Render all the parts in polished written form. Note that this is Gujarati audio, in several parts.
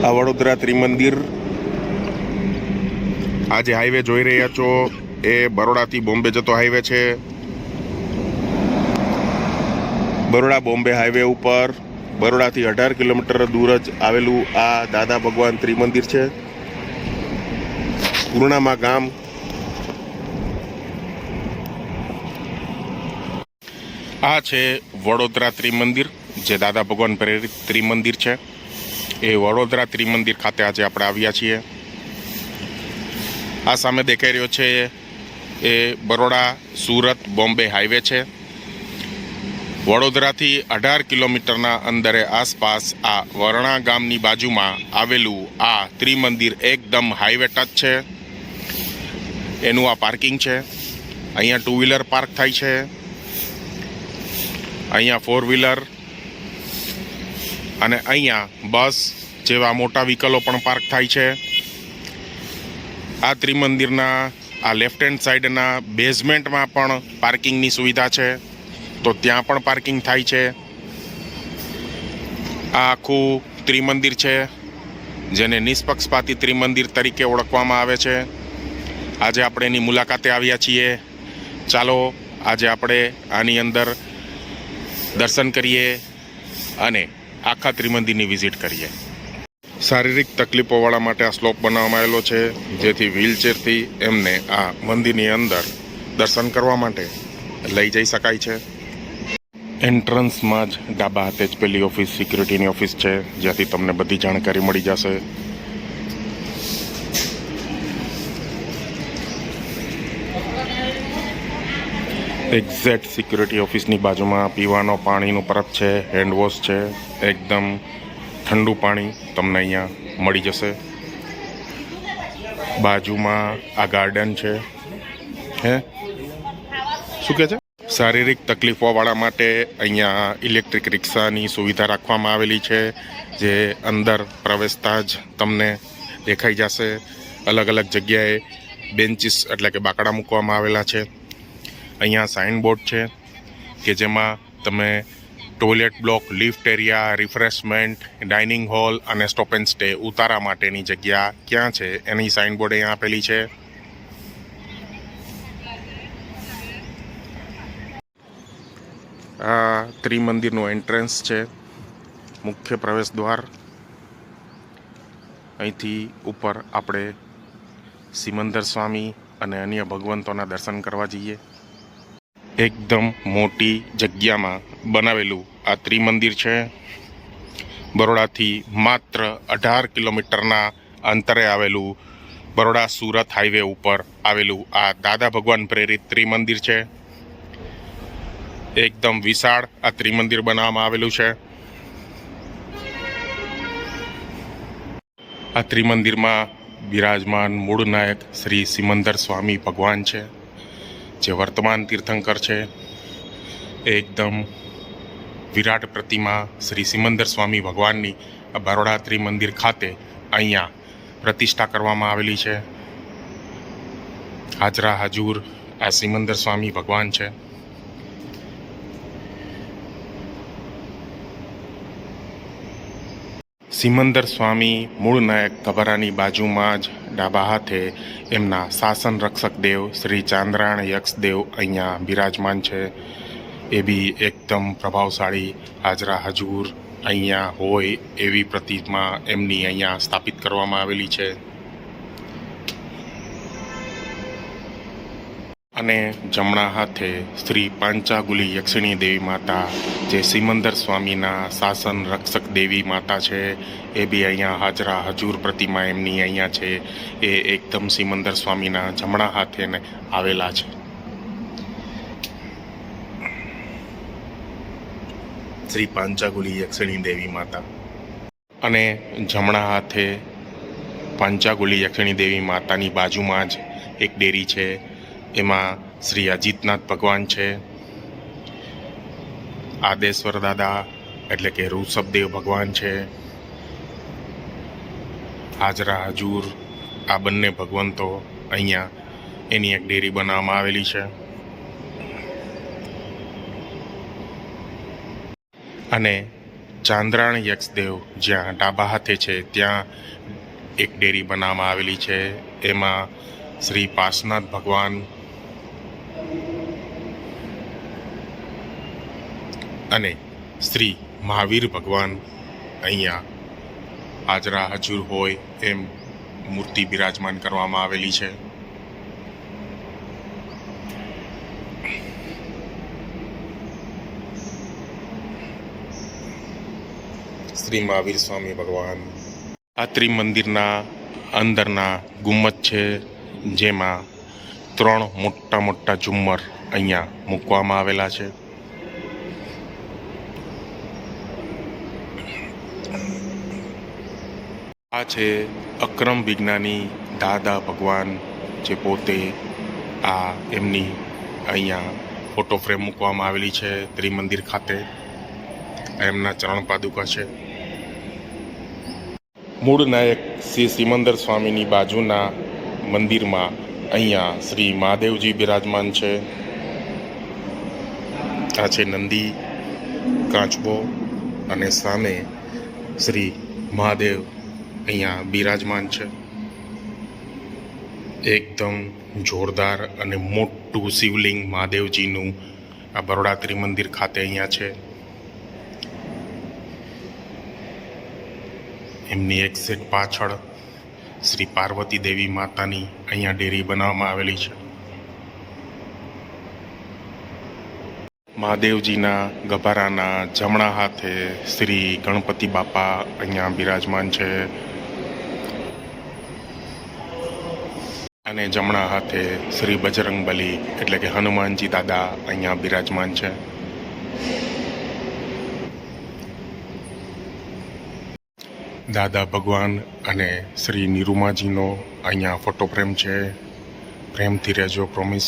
આ વડોદરા ત્રિમંદિર આ જે હાઈવે જોઈ રહ્યા છો એ બરોડાથી બોમ્બે જતો હાઈવે છે. બરોડા બોમ્બે હાઈવે ઉપર બરોડાથી 18 કિલોમીટર દૂર જ આવેલું આ દાદા ભગવાન ત્રિમંદિર છે. પૂર્ણામાં ગામ. આ છે વડોદરા ત્રિમંદિર, જે દાદા ભગવાન પ્રેરિત ત્રિમંદિર છે. એ વડોદરા ત્રિમંદિર ખાતે આજે આપણે આવ્યા છીએ. આ સામે દેખાઈ રહ્યો છે એ બરોડા સુરત બોમ્બે હાઈવે છે. વડોદરાથી 18 કિલોમીટરના અંદરે આસપાસ આ વરણા ગામની બાજુમાં આવેલું આ ત્રિમંદિર એકદમ હાઈવે ટચ છે. એનું આ પાર્કિંગ છે. અહીંયા 2 વ્હીલર પાર્ક થાય છે, અહીંયા 4 વ્હીલર અને અહીંયા બસ જેવા મોટા વ્હીકલો પણ પાર્ક થાય છે. આ ત્રિમંદિરના આ લેફ્ટ હેન્ડ સાઈડના બેઝમેન્ટમાં પણ પાર્કિંગની સુવિધા છે, તો ત્યાં પણ પાર્કિંગ થાય છે. આ આખું ત્રિમંદિર છે, જેને નિષ્પક્ષપાતી ત્રિમંદિર તરીકે ઓળખવામાં આવે છે. આજે આપણે એની મુલાકાતે આવ્યા છીએ. ચાલો આજે આપણે આની અંદર દર્શન કરીએ અને આખા ત્રિમંદિરની વિઝિટ કરીએ. શારીરિક તકલીફોવાળા માટે આ સ્લોપ બનાવવામાં આવેલો છે, જેથી વ્હીલચેરથી એમને આ મંદિરની અંદર દર્શન કરવા માટે લઈ જઈ શકાય છે. એન્ટ્રન્સમાં જ ડાબા હાથે જ પેલી ઓફિસ સિક્યુરિટીની ઓફિસ છે, જ્યાંથી તમને બધી જાણકારી મળી જશે. એક્ઝેક્ટ સિક્યુરિટી ઓફિસની બાજુમાં પીવાનો પાણીનું પરબ છે, હેન્ડવોશ છે. એકદમ ઠંડુ પાણી તમને અહીંયા મળી જશે. બાજુમાં આ ગાર્ડન છે. શું કહે છે? શારીરિક તકલીફોવાળા માટે અહીંયા ઇલેક્ટ્રિક રિક્ષાની સુવિધા રાખવામાં આવેલી છે, જે અંદર પ્રવેશતા જ તમને દેખાઈ જશે. અલગ અલગ જગ્યાએ બેન્ચીસ એટલે કે બાકડા મૂકવામાં આવેલા છે. અહીંયા સાઇનબોર્ડ છે કે જેમાં તમે toilet block, lift area, refreshment, dining hall અને સ્ટોપ એન્ડ સ્ટે ઉતારા માટેની જગ્યા ક્યાં છે એની સાઇનબોર્ડ અહીંયા આપેલી છે. આ ત્રિમંદિરનું એન્ટ્રન્સ છે, મુખ્ય પ્રવેશ દ્વાર. અહીંથી ઉપર આપણે સિમંદર સ્વામી અને અન્ય ભગવંતોના દર્શન કરવા જઈએ. એકદમ મોટી જગ્યામાં બનાવેલું આ ત્રિમંદિર છે. બરોડાથી માત્ર 18 કિલોમીટરના અંતરે આવેલું બરોડા સુરત હાઈવે ઉપર આવેલું આ દાદા ભગવાન પ્રેરિત ત્રિમંદિર છે. એકદમ વિશાળ આ ત્રિમંદિર બનાવવામાં આવેલું છે. આ ત્રિમંદિરમાં બિરાજમાન મૂળ નાયક શ્રી સિમંદર સ્વામી ભગવાન છે, જે વર્તમાન તીર્થંકર છે. એકદમ વિરાટ પ્રતિમા શ્રી સિમંદર સ્વામી ભગવાનની બરોડા ત્રિમંદિર ખાતે અહીંયા પ્રતિષ્ઠા કરવામાં આવેલી છે. હાજરા હાજુર આ સિમંદર સ્વામી ભગવાન છે. સિમંદર સ્વામી મૂળ નાયક કબરાની બાજુમાં જ ડાબા હાથે એમના શાસન રક્ષક દેવ શ્રી ચાંદ્રાયણ યક્ષદેવ અહીંયા બિરાજમાન છે. એ બી એકદમ પ્રભાવશાળી હાજરા હજૂર અહીંયા હોય એવી પ્રતિમા એમની અહીંયા સ્થાપિત કરવામાં આવેલી છે. અને જમણા હાથે શ્રી પાંચાગુલી યક્ષિણી દેવી માતા, જે સિમંદર સ્વામીના શાસન રક્ષક દેવી માતા છે, એ બી અહીંયા હાજરા હજૂર પ્રતિમા એમની અહીંયા છે. એ એકદમ સિમંદર સ્વામીના જમણા હાથે આવેલા છે. શ્રી પાંચાગુલી યક્ષિણી દેવી માતા. અને જમણા હાથે પાંચાગુલી યક્ષિણી દેવી માતાની બાજુમાં જ એક ડેરી છે. એમાં શ્રી અજીતનાથ ભગવાન છે. આદેશ્વર દાદા એટલે કે ઋષભદેવ ભગવાન છે. હાજરા હજૂર આ બંને ભગવંતો અહીંયા એની એક ડેરી બનાવવામાં આવેલી છે. અને ચાંદ્રાણ યક્ષદેવ જ્યાં ડાબા હાથે છે ત્યાં એક ડેરી બનાવવામાં આવેલી છે. એમાં શ્રી પાર્શ્વનાથ ભગવાન અને શ્રી મહાવીર ભગવાન અહીંયા હાજરા હજુર હોય એમ મૂર્તિ બિરાજમાન કરવામાં આવેલી છે. શ્રી મહાવીર સ્વામી ભગવાન. આ ત્રિમંદિરના અંદરના ગુમ્મત છે, જેમાં 3 મોટા મોટા ઝુમ્મર અહીંયા મૂકવામાં આવેલા છે. આ છે અક્રમ વિજ્ઞાની દાદા ભગવાન, જે પોતે આ એમની અહીંયા ફોટો ફ્રેમ મૂકવામાં આવેલી છે ત્રિમંદિર ખાતે. એમના ચરણ પાદુકા છે. મૂળ નાયક શ્રી સિમંદર સ્વામીની બાજુના મંદિરમાં અહીંયા શ્રી મહાદેવજી બિરાજમાન છે. આ છે નંદી, કાચબો અને સામે શ્રી મહાદેવ અહીંયા બિરાજમાન છે. એકદમ જોરદાર અને મોટું શિવલિંગ મહાદેવજીનું આ બરોડા ત્રિમંદિર ખાતે અહીંયા છે. એમની એક્ઝેટ પાછળ શ્રી પાર્વતી દેવી માતાની અહીંયા ડેરી બનાવવામાં આવેલી છે. મહાદેવજીના ગભારાના જમણા હાથે શ્રી ગણપતિ બાપા અહીંયા બિરાજમાન છે અને જમણા હાથે શ્રી બજરંગબલી એટલે કે હનુમાનજી દાદા અહીંયા બિરાજમાન છે. દાદા ભગવાન અને શ્રી નિરૂમાજીનો અહીંયા ફોટો ફ્રેમ છે. પ્રેમથી રહેજો, પ્રોમિસ.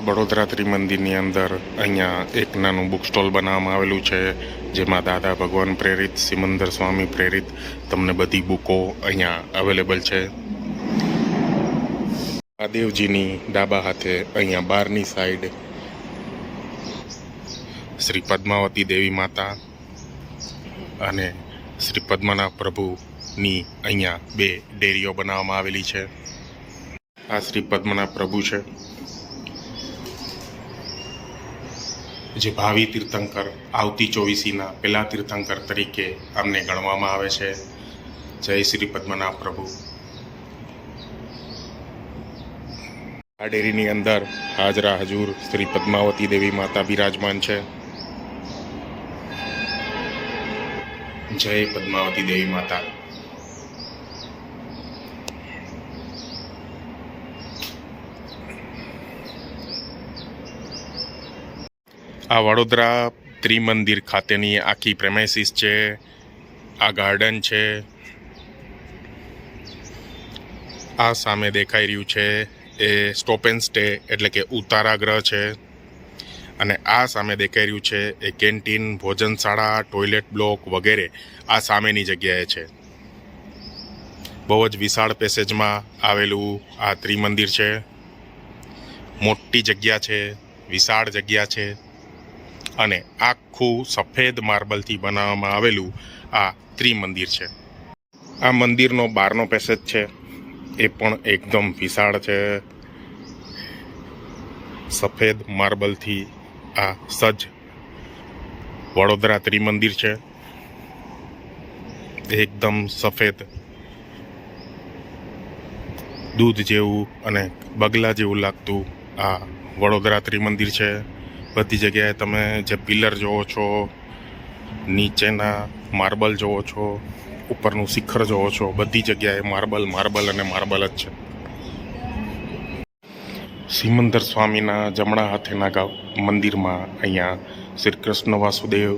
બડોદરા ત્રિમંદિરની અંદર અહીંયા એક નાનું બુક સ્ટોલ બનાવવામાં આવેલું છે, જેમાં દાદા ભગવાન પ્રેરિત, સિમંદર સ્વામી પ્રેરિત તમને બધી બુકો અહીંયા અવેલેબલ છે. મહાદેવજીની ડાબા હાથે અહીંયા બહારની સાઈડ શ્રી પદ્માવતી દેવી માતા અને શ્રી પદ્મનાભ પ્રભુની અહીંયા 2 ડેરીઓ બનાવવામાં આવેલી છે. આ શ્રી પદ્મનાભ પ્રભુ છે, જે ભાવિ તીર્થંકર, આવતી ચોવીસીના પહેલા તીર્થંકર તરીકે અમને ગણવામાં આવે છે. જય શ્રી પદ્મનાભ પ્રભુ. આ ડેરીની અંદર હાજરા હજુર શ્રી પદ્માવતી દેવી માતા બિરાજમાન છે. જય પદ્માવતી દેવી માતા. આ વડોદરા ત્રિમંદિર ખાતેની આખી પ્રેમાઇસીસ છે. આ ગાર્ડન છે. આ સામે દેખાઈ રહ્યું છે એ સ્ટોપ એન્ડ સ્ટે એટલે કે ઉતારાગૃહ છે. અને આ સામે દેખાઈ રહ્યું છે એ કેન્ટીન, ભોજનશાળા, ટોયલેટ બ્લોક વગેરે આ સામેની જગ્યાએ છે. બહુ જ વિશાળ પેસેજમાં આવેલું આ ત્રિમંદિર છે. મોટી જગ્યા છે, વિશાળ જગ્યા છે અને આખું સફેદ માર્બલથી બનાવવામાં આવેલું આ ત્રિમંદિર છે. આ મંદિરનો બહારનો પેસેજ છે, એ પણ એકદમ વિશાળ છે. સફેદ માર્બલથી આ સજ્જ વડોદરા ત્રિમંદિર છે. એકદમ સફેદ, દૂધ જેવું અને બગલા જેવું લાગતું આ વડોદરા ત્રિમંદિર છે. બધી જગ્યાએ તમે જે પિલર જોવો છો, નીચેના માર્બલ જોવો છો, ઉપરનું શિખર જોવો છો, બધી જગ્યાએ માર્બલ અને માર્બલ જ છે. સિમંદર સ્વામીના જમણા હાથેના મંદિરમાં અહીંયા શ્રી કૃષ્ણ વાસુદેવ,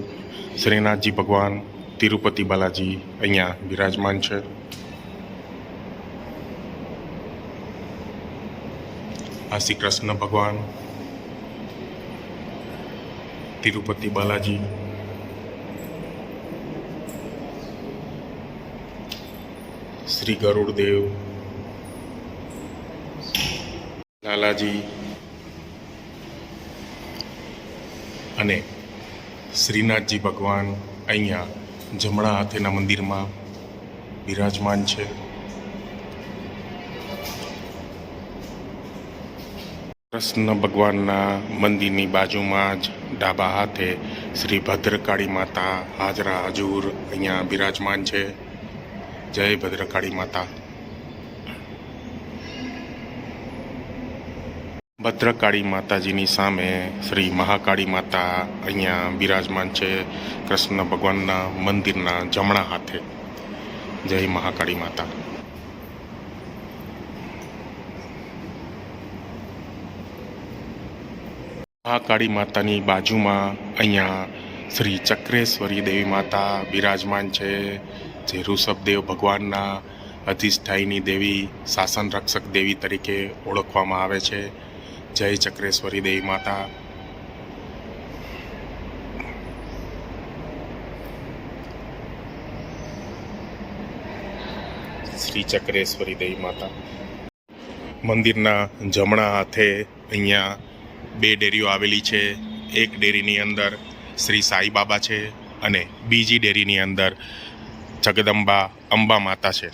શ્રીનાથજી ભગવાન, તિરુપતિ બાલાજી અહીંયા બિરાજમાન છે. આ શ્રી કૃષ્ણ ભગવાન, તિરુપતિ બાલાજી, શ્રી ગરુડદેવ, લાલાજી, અને શ્રીનાથજી ભગવાન અહીંયા જમણા હાથેના મંદિરમાં બિરાજમાન છે. કૃષ્ણ ભગવાનના મંદિરની બાજુમાં જ ડાબા હાથે શ્રી ભદ્રકાળી માતા હાજરા હજુર અહીંયા બિરાજમાન છે. જય ભદ્રકાળી માતા. ભદ્રકાળી માતાજીની સામે શ્રી મહાકાળી માતા અહીંયા બિરાજમાન છે કૃષ્ણ ભગવાનના મંદિરના જમણા હાથે. જય મહાકાળી માતા. મહાકાળી માતાની બાજુમાં અહીંયા શ્રી ચક્રેશ્વરી દેવી માતા બિરાજમાન છે, જે ઋષભદેવ ભગવાનના અધિષ્ઠાયની દેવી, શાસન રક્ષક દેવી તરીકે ઓળખવામાં આવે છે. જય ચક્રેશ્વરી દેવી માતા. શ્રી ચક્રેશ્વરી દેવી માતા. મંદિરના જમણા હાથે અહીંયા બે ડેરીઓ આવેલી છે. એક ડેરીની અંદર શ્રી સાંઈબાબા છે અને બીજી ડેરીની અંદર જગદંબા અંબા માતા છે.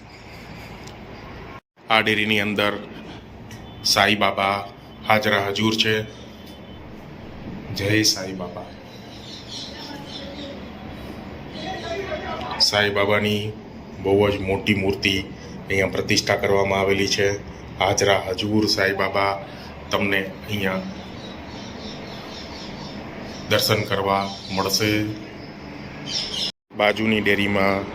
આ ડેરીની અંદર સાંઈબાબા હાજરા હજુર છે. જય સાંઈબાબા. સાંઈબાબાની બહુ જ મોટી મૂર્તિ અહીંયા પ્રતિષ્ઠા કરવામાં આવેલી છે. હાજરા હજુર સાંઈબાબા તમને અહીંયા દર્શન કરવા મળશે. બાજુની ડેરીમાં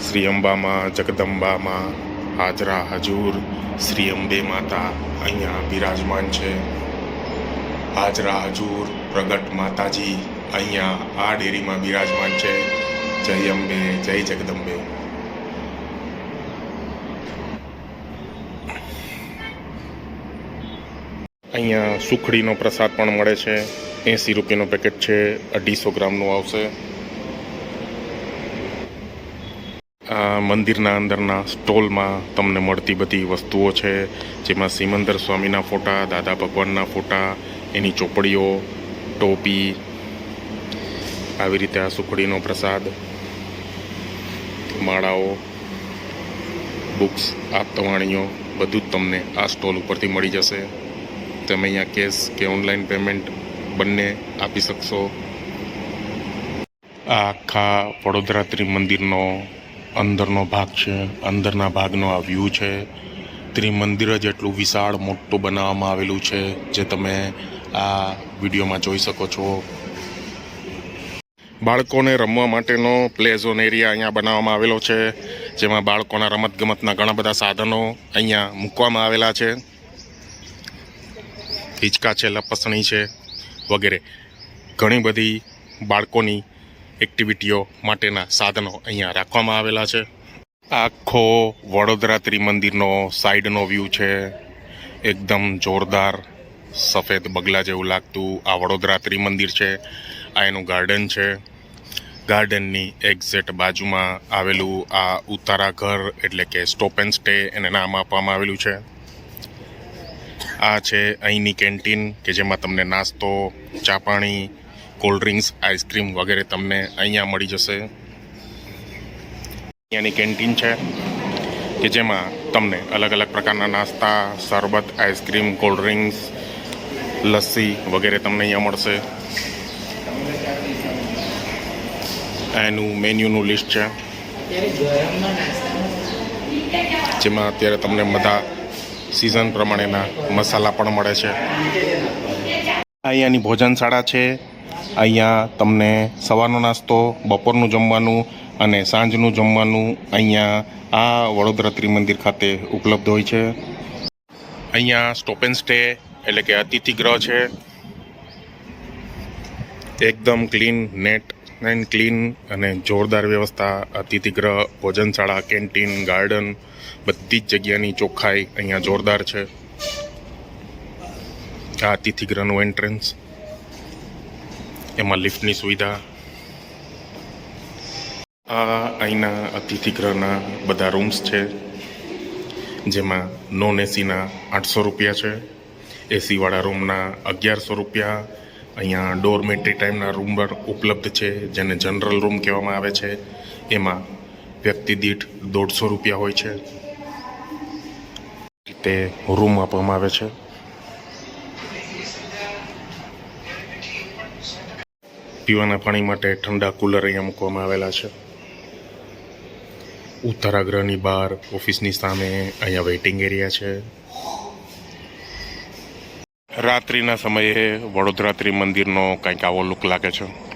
શ્રી અંબામાં, જગદંબામાં હાજરા હજુર શ્રી અંબે માતા અહીંયા બિરાજમાન છે. હાજરા હજુર પ્રગટ માતાજી અહીંયા આ ડેરીમાં બિરાજમાન છે. જય અંબે, જય જગદંબે. અહીંયા સુખડીનો પ્રસાદ પણ મળે છે. 80 રૂપિયાનું પેકેટ છે, 250 ગ્રામનું આવશે. આ મંદિરના અંદરના સ્ટોલમાં તમને મળતી બધી વસ્તુઓ છે, જેમાં સિમંદર સ્વામીના ફોટા, દાદા ભગવાનના ફોટા, એની ચોપડીઓ, ટોપી, આવી રીતે આ સુખડીનો પ્રસાદ, માળાઓ, બુક્સ, આપતવાણીઓ બધું જ તમને આ સ્ટોલ ઉપરથી મળી જશે. તમે અહીંયા કેશ કે ઓનલાઈન પેમેન્ટ બંને આપી શકશો. આ આખા વડોદરા ત્રિમંદિરનો અંદરનો ભાગ છે. અંદરના ભાગનો આ વ્યૂ છે. ત્રિમંદિર જ એટલું વિશાળ મોટું બનાવવામાં આવેલું છે, જે તમે આ વિડીયોમાં જોઈ શકો છો. બાળકોને રમવા માટેનો પ્લે ઝોન એરિયા અહીંયા બનાવવામાં આવેલો છે, જેમાં બાળકોના રમતગમતના ઘણા બધા સાધનો અહીંયા મૂકવામાં આવેલા છે. હિંચકા છે, લપસણી છે વગેરે ઘણી બધી બાળકોની એક્ટિવિટીઓ માટેના સાધનો અહીંયા રાખવામાં આવેલા છે. આખો વડોદરા ત્રિમંદિરનો સાઈડનો વ્યૂ છે. એકદમ જોરદાર સફેદ બગલા જેવું લાગતું આ વડોદરા ત્રિમંદિર છે. આ એનું ગાર્ડન છે. ગાર્ડનની એક્ઝેક્ટ બાજુમાં આવેલું આ ઉતારા ઘર એટલે કે સ્ટોપ એન્ડ સ્ટે એને નામ આપવામાં આવેલું છે. આ છે અહીંની કેન્ટીન કે જેમાં તમને નાસ્તો, ચા પાણી, કોલ્ડ ડ્રિંક્સ, આઈસ્ક્રીમ વગેરે તમને અહીંયા મળી જશે. અહીંયાની કેન્ટીન છે કે જેમાં તમને અલગ અલગ પ્રકારના નાસ્તા, શરબત, આઈસ્ક્રીમ, કોલ્ડ ડ્રિંક્સ, લસ્સી વગેરે તમને અહીંયા મળશે. એનું મેન્યુનું લિસ્ટ છે, જેમાં અત્યારે તમને બધા સિઝન પ્રમાણેના મસાલા પણ મળે છે. અહીંયાની ભોજનશાળા છે. અહીંયા તમને સવારનો નાસ્તો, બપોરનું જમવાનું અને સાંજનું જમવાનું અહીંયા આ વડોદરા ત્રિમંદિર ખાતે ઉપલબ્ધ હોય છે. અહીંયા સ્ટોપ એન્ડ સ્ટે એટલે કે અતિથિ ગૃહ છે. એકદમ ક્લીન, નેટ એન્ડ ક્લીન અને જોરદાર વ્યવસ્થા. અતિથિ ગૃહ, ભોજનશાળા, કેન્ટીન, ગાર્ડન બધી જ જગ્યાની ચોખ્ખાઈ અહીંયા જોરદાર છે. આ અતિથિ ગૃહનું એન્ટ્રન્સ, એમાં લિફ્ટની સુવિધા. આ અહીંના અતિથિ ગૃહના બધા રૂમ્સ છે, જેમાં નોન એસીના 800 રૂપિયા છે, એસીવાળા રૂમના 1100 રૂપિયા, અહીંયા ડોરમેટ્રી ટાઈમના રૂમ ઉપલબ્ધ છે, જેને જનરલ રૂમ કહેવામાં આવે છે. એમાં વ્યક્તિ દીઠ 150 રૂપિયા હોય છે. તે રૂમ આપવામાં આવે છે. પીવાના પાણી માટે ઠંડા કુલર અહીંયા મૂકવામાં આવેલા છે. ઉત્તરાગૃહની બહાર ઓફિસની સામે અહીંયા વેઇટિંગ એરિયા છે. રાત્રિના સમયે વડોદરા ત્રિમંદિરનો કંઈક આવો લુક લાગે છે.